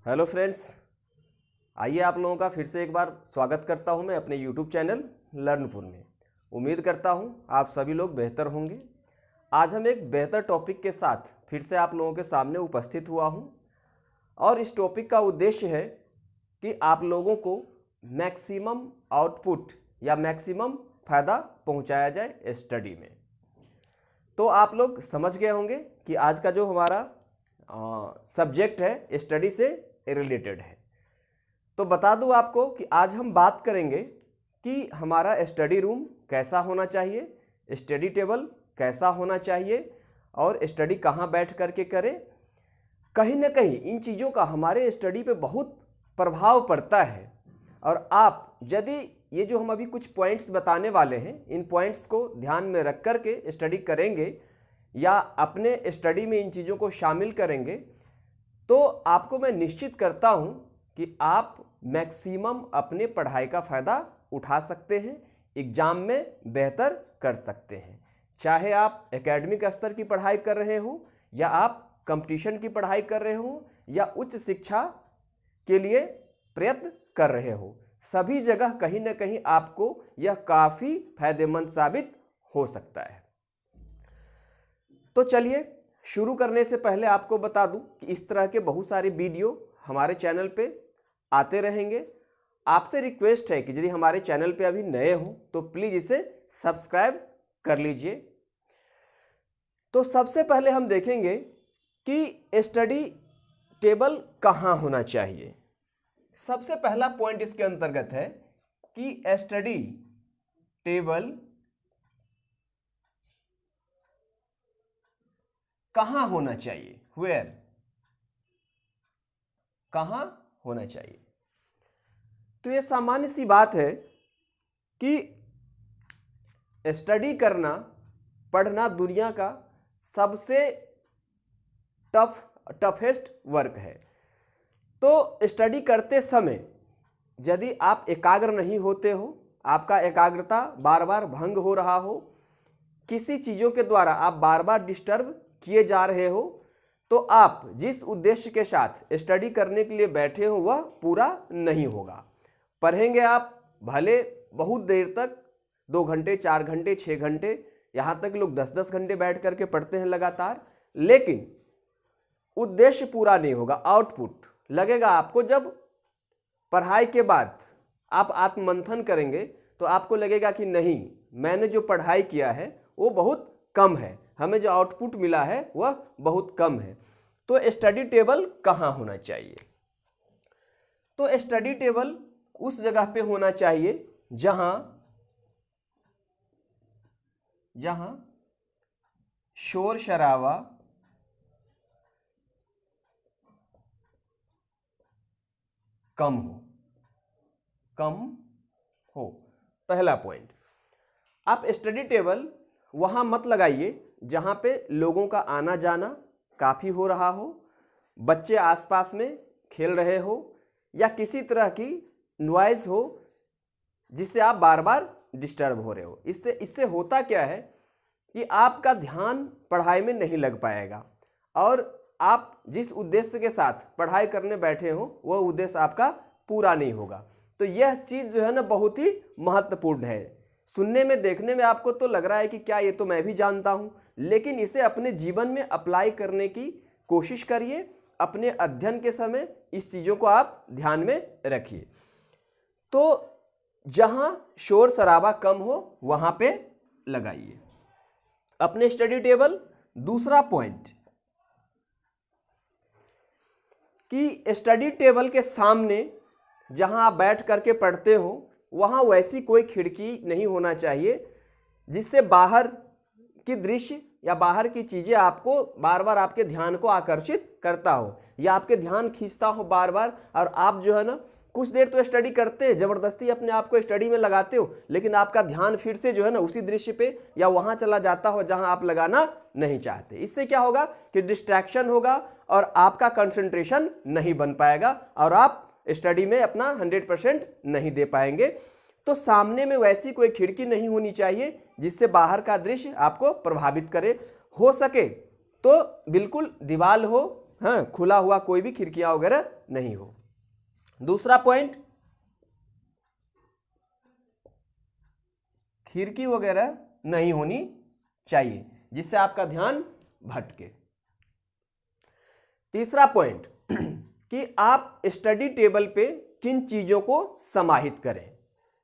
Hello friends, आइए आप लोगों का फिर से एक बार स्वागत करता हूं मैं अपने यूट्यूब चैनल लर्नपुर में। उम्मीद करता हूं आप सभी लोग बेहतर होंगे। आज हम एक बेहतर टॉपिक के साथ फिर से आप लोगों के सामने उपस्थित हुआ हूं और इस टॉपिक का उद्देश्य है कि आप लोगों को मैक्सिमम आउटपुट या मैक्सिमम फ़ायदा पहुंचाया जाए स्टडी में। तो आप लोग समझ गए होंगे कि आज का जो हमारा सब्जेक्ट है स्टडी से रिलेटेड है। तो बता दूं आपको कि आज हम बात करेंगे कि हमारा स्टडी रूम कैसा होना चाहिए, स्टडी टेबल कैसा होना चाहिए और स्टडी कहाँ बैठ करके करें। कहीं ना कहीं इन चीज़ों का हमारे स्टडी पे बहुत प्रभाव पड़ता है और आप यदि ये जो हम अभी कुछ पॉइंट्स बताने वाले हैं इन पॉइंट्स को ध्यान में रख कर के स्टडी करेंगे या अपने स्टडी में इन चीज़ों को शामिल करेंगे तो आपको मैं निश्चित करता हूं कि आप मैक्सिमम अपने पढ़ाई का फ़ायदा उठा सकते हैं, एग्ज़ाम में बेहतर कर सकते हैं। चाहे आप एकेडमिक स्तर की पढ़ाई कर रहे हो या आप कंपटीशन की पढ़ाई कर रहे हो या उच्च शिक्षा के लिए प्रयत्न कर रहे हो, सभी जगह कहीं ना कहीं आपको यह काफ़ी फायदेमंद साबित हो सकता है। तो चलिए शुरू करने से पहले आपको बता दूं कि इस तरह के बहुत सारे वीडियो हमारे चैनल पे आते रहेंगे। आपसे रिक्वेस्ट है कि यदि हमारे चैनल पे अभी नए हो तो प्लीज़ इसे सब्सक्राइब कर लीजिए। तो सबसे पहले हम देखेंगे कि स्टडी टेबल कहाँ होना चाहिए। सबसे पहला पॉइंट इसके अंतर्गत है कि स्टडी टेबल कहाँ होना चाहिए, वेयर, कहाँ होना चाहिए। तो ये सामान्य सी बात है कि स्टडी करना, पढ़ना दुनिया का सबसे टफेस्ट वर्क है। तो स्टडी करते समय यदि आप एकाग्र नहीं होते हो, आपका एकाग्रता बार बार भंग हो रहा हो, किसी चीज़ों के द्वारा आप बार बार डिस्टर्ब किए जा रहे हो, तो आप जिस उद्देश्य के साथ स्टडी करने के लिए बैठे हो वह पूरा नहीं होगा। पढ़ेंगे आप भले बहुत देर तक, 2 घंटे, 4 घंटे, 6 घंटे, यहाँ तक लोग 10-10 घंटे बैठ करके पढ़ते हैं लगातार, लेकिन उद्देश्य पूरा नहीं होगा। आउटपुट लगेगा आपको जब पढ़ाई के बाद आप आत्ममंथन करेंगे तो आपको लगेगा कि नहीं, मैंने जो पढ़ाई किया है वो बहुत कम है, हमें जो आउटपुट मिला है वह बहुत कम है। तो स्टडी टेबल कहाँ होना चाहिए? तो स्टडी टेबल उस जगह पे होना चाहिए जहां शोर शराबा कम हो। पहला पॉइंट, आप स्टडी टेबल वहां मत लगाइए जहां पे लोगों का आना जाना काफ़ी हो रहा हो, बच्चे आसपास में खेल रहे हो या किसी तरह की नॉइज़ हो जिससे आप बार बार डिस्टर्ब हो रहे हो। इससे होता क्या है कि आपका ध्यान पढ़ाई में नहीं लग पाएगा और आप जिस उद्देश्य के साथ पढ़ाई करने बैठे हो वह उद्देश्य आपका पूरा नहीं होगा। तो यह चीज़ जो है ना बहुत ही महत्वपूर्ण है। सुनने में, देखने में आपको तो लग रहा है कि क्या ये तो मैं भी जानता हूँ, लेकिन इसे अपने जीवन में अप्लाई करने की कोशिश करिए। अपने अध्ययन के समय इस चीज़ों को आप ध्यान में रखिए। तो जहाँ शोर शराबा कम हो वहाँ पे लगाइए अपने स्टडी टेबल। दूसरा पॉइंट कि स्टडी टेबल के सामने जहाँ आप बैठ करके पढ़ते हो वहाँ वैसी कोई खिड़की नहीं होना चाहिए जिससे बाहर की दृश्य या बाहर की चीज़ें आपको बार बार आपके ध्यान को आकर्षित करता हो या आपके ध्यान खींचता हो बार बार, और आप जो है ना कुछ देर तो स्टडी करते हैं, ज़बरदस्ती अपने आप को स्टडी में लगाते हो, लेकिन आपका ध्यान फिर से जो है ना उसी दृश्य पे या वहाँ चला जाता हो जहाँ आप लगाना नहीं चाहते। इससे क्या होगा कि डिस्ट्रैक्शन होगा और आपका कंसंट्रेशन नहीं बन पाएगा और आप स्टडी में अपना 100% नहीं दे पाएंगे। तो सामने में वैसी कोई खिड़की नहीं होनी चाहिए जिससे बाहर का दृश्य आपको प्रभावित करे। हो सके तो बिल्कुल दीवार हो हाँ, खुला हुआ कोई भी खिड़कियां वगैरह नहीं हो। दूसरा पॉइंट, खिड़की वगैरह नहीं होनी चाहिए जिससे आपका ध्यान भटके। तीसरा पॉइंट कि आप स्टडी टेबल पे किन चीजों को समाहित करें।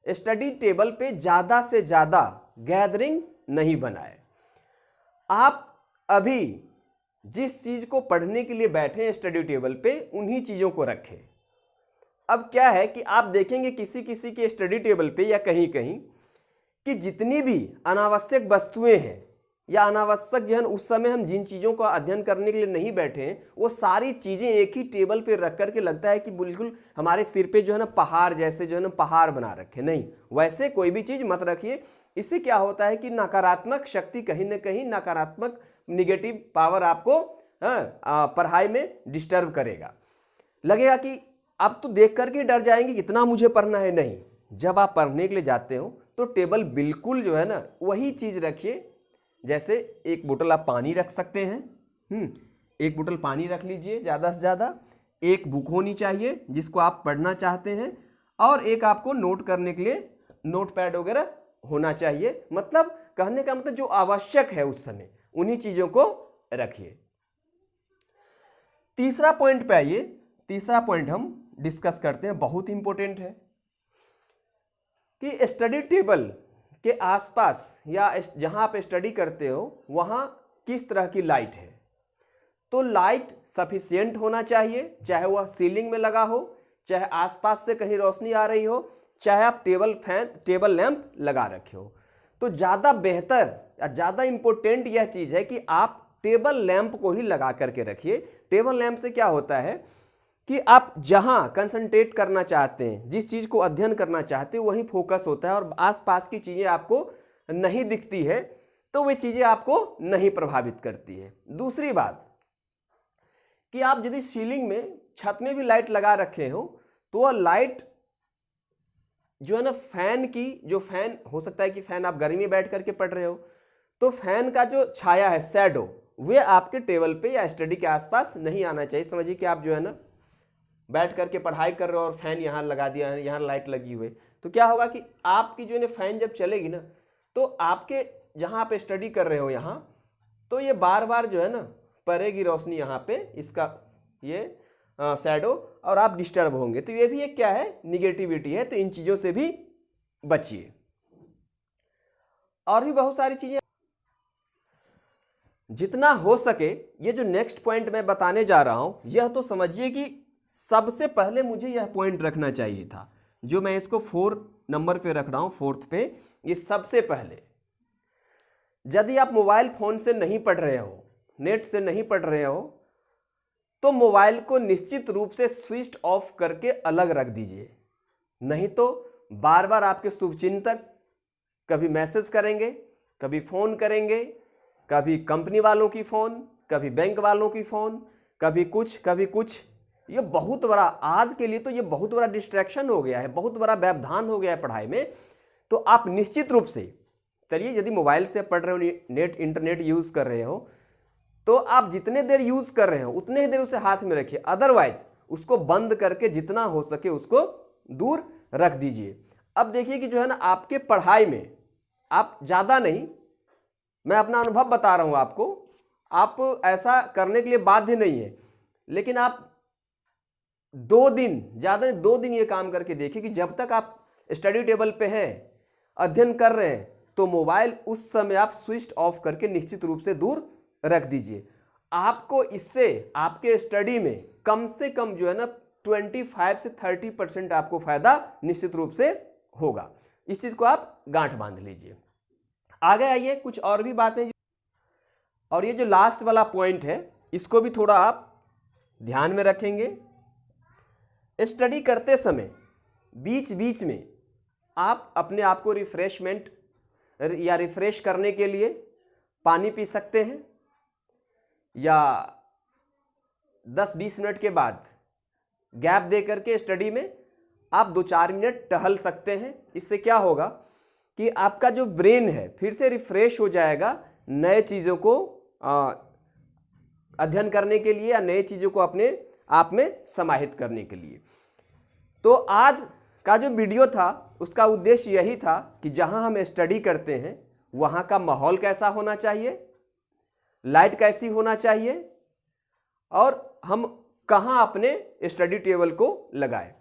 स्टडी टेबल पे ज्यादा से ज्यादा गैदरिंग नहीं बनाए। आप अभी जिस चीज को पढ़ने के लिए बैठे हैं स्टडी टेबल पे, उन्हीं चीजों को रखें। अब क्या है कि आप देखेंगे किसी किसी के स्टडी टेबल पे या कहीं कहीं कि जितनी भी अनावश्यक वस्तुएं हैं या अनावश्यक जो है उस समय हम जिन चीज़ों का अध्ययन करने के लिए नहीं बैठे हैं, वो सारी चीज़ें एक ही टेबल पे रख करके लगता है कि बिल्कुल हमारे सिर पे जो है ना पहाड़ जैसे जो है ना पहाड़ बना रखे। नहीं, वैसे कोई भी चीज़ मत रखिए। इससे क्या होता है कि नकारात्मक शक्ति कहीं ना कहीं, नकारात्मक निगेटिव पावर आपको पढ़ाई में डिस्टर्ब करेगा। लगेगा कि आप तो देख करके डर जाएंगे इतना मुझे पढ़ना है। नहीं, जब आप पढ़ने के लिए जाते हो तो टेबल बिल्कुल जो है ना वही चीज़ रखिए। जैसे एक बोतल आप पानी रख सकते हैं, एक बोतल पानी रख लीजिए ज़्यादा से ज़्यादा। एक बुक होनी चाहिए जिसको आप पढ़ना चाहते हैं, और एक आपको नोट करने के लिए नोट पैड वगैरह होना चाहिए। मतलब कहने का मतलब जो आवश्यक है उस समय उन्हीं चीज़ों को रखिए। तीसरा पॉइंट पे आइए। तीसरा पॉइंट हम डिस्कस करते हैं, बहुत इंपॉर्टेंट है कि स्टडी टेबल के आसपास या जहां आप स्टडी करते हो वहां किस तरह की लाइट है। तो लाइट सफिशिएंट होना चाहिए, चाहे वह सीलिंग में लगा हो, चाहे आसपास से कहीं रोशनी आ रही हो, चाहे आप टेबल लैंप लगा रखे हो। तो ज़्यादा बेहतर या ज़्यादा इंपॉर्टेंट यह चीज़ है कि आप टेबल लैंप को ही लगा करके रखिए। टेबल लैंप से क्या होता है कि आप जहां कंसंट्रेट करना चाहते हैं, जिस चीज को अध्ययन करना चाहते हैं, वहीं फोकस होता है और आसपास की चीजें आपको नहीं दिखती है, तो वे चीजें आपको नहीं प्रभावित करती है। दूसरी बात कि आप यदि सीलिंग में, छत में भी लाइट लगा रखे हो तो वह लाइट जो है ना फैन की, जो फैन हो सकता है कि फैन आप गर्मी में बैठ करके पढ़ रहे हो, तो फैन का जो छाया है, शैडो, वे आपके टेबल पे या स्टडी के आसपास नहीं आना चाहिए। समझिए कि आप जो है ना बैठ करके पढ़ाई कर रहे हो और फैन यहाँ लगा दिया है, यहाँ लाइट लगी हुई, तो क्या होगा कि आपकी जो है फैन जब चलेगी ना तो आपके जहाँ आप स्टडी कर रहे हो यहाँ, तो ये बार बार जो है ना पड़ेगी रोशनी यहाँ पे, इसका ये शैडो, और आप डिस्टर्ब होंगे। तो ये भी एक क्या है, निगेटिविटी है। तो इन चीज़ों से भी बचिए। और भी बहुत सारी चीज़ें जितना हो सके, ये जो नेक्स्ट पॉइंट मैं बताने जा रहा हूँ, यह तो समझिए कि सबसे पहले मुझे यह पॉइंट रखना चाहिए था, जो मैं इसको 4 नंबर पे रख रहा हूं, 4th पे। ये सबसे पहले, यदि आप मोबाइल फोन से नहीं पढ़ रहे हो, नेट से नहीं पढ़ रहे हो, तो मोबाइल को निश्चित रूप से स्विच ऑफ करके अलग रख दीजिए। नहीं तो बार बार आपके शुभचिंतक कभी मैसेज करेंगे, कभी फोन करेंगे, कभी कंपनी वालों की फोन, कभी बैंक वालों की फोन, कभी कुछ कभी कुछ। ये बहुत बड़ा, आज के लिए तो ये बहुत बड़ा डिस्ट्रैक्शन हो गया है, बहुत बड़ा व्यवधान हो गया है पढ़ाई में। तो आप निश्चित रूप से चलिए, यदि मोबाइल से पढ़ रहे हो, नेट इंटरनेट यूज कर रहे हो, तो आप जितने देर यूज कर रहे हो उतने ही देर उसे हाथ में रखिए। अदरवाइज उसको बंद करके जितना हो सके उसको दूर रख दीजिए। अब देखिए कि जो है ना आपके पढ़ाई में आप ज्यादा नहीं, मैं अपना अनुभव बता रहा हूं आपको, आप ऐसा करने के लिए बाध्य नहीं है, लेकिन आप 2 दिन, ज्यादा नहीं 2 दिन ये काम करके देखिए कि जब तक आप स्टडी टेबल पे हैं, अध्ययन कर रहे हैं, तो मोबाइल उस समय आप स्विच ऑफ करके निश्चित रूप से दूर रख दीजिए। आपको इससे आपके स्टडी में कम से कम जो है ना 25 से 30% आपको फायदा निश्चित रूप से होगा। इस चीज को आप गांठ बांध लीजिए। आगे आइए, कुछ और भी बातें, और ये जो लास्ट वाला पॉइंट है इसको भी थोड़ा आप ध्यान में रखेंगे। स्टडी करते समय बीच बीच में आप अपने आप को रिफ्रेशमेंट या रिफ्रेश करने के लिए पानी पी सकते हैं, या 10-20 मिनट के बाद गैप दे करके स्टडी में आप 2-4 मिनट टहल सकते हैं। इससे क्या होगा कि आपका जो ब्रेन है फिर से रिफ्रेश हो जाएगा, नए चीज़ों को अध्ययन करने के लिए या नए चीज़ों को अपने आप में समाहित करने के लिए। तो आज का जो वीडियो था उसका उद्देश्य यही था कि जहां हम स्टडी करते हैं वहां का माहौल कैसा होना चाहिए, लाइट कैसी होना चाहिए और हम कहां अपने स्टडी टेबल को लगाएं।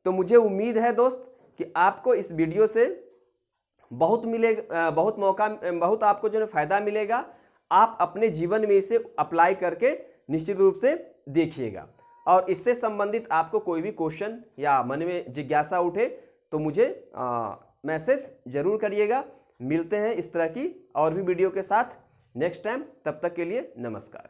तो मुझे उम्मीद है दोस्त कि आपको इस वीडियो से बहुत आपको जो है फायदा मिलेगा। आप अपने जीवन में इसे अप्लाई करके निश्चित रूप से देखिएगा और इससे संबंधित आपको कोई भी क्वेश्चन या मन में जिज्ञासा उठे तो मुझे मैसेज जरूर करिएगा। मिलते हैं इस तरह की और भी वीडियो के साथ नेक्स्ट टाइम। तब तक के लिए नमस्कार।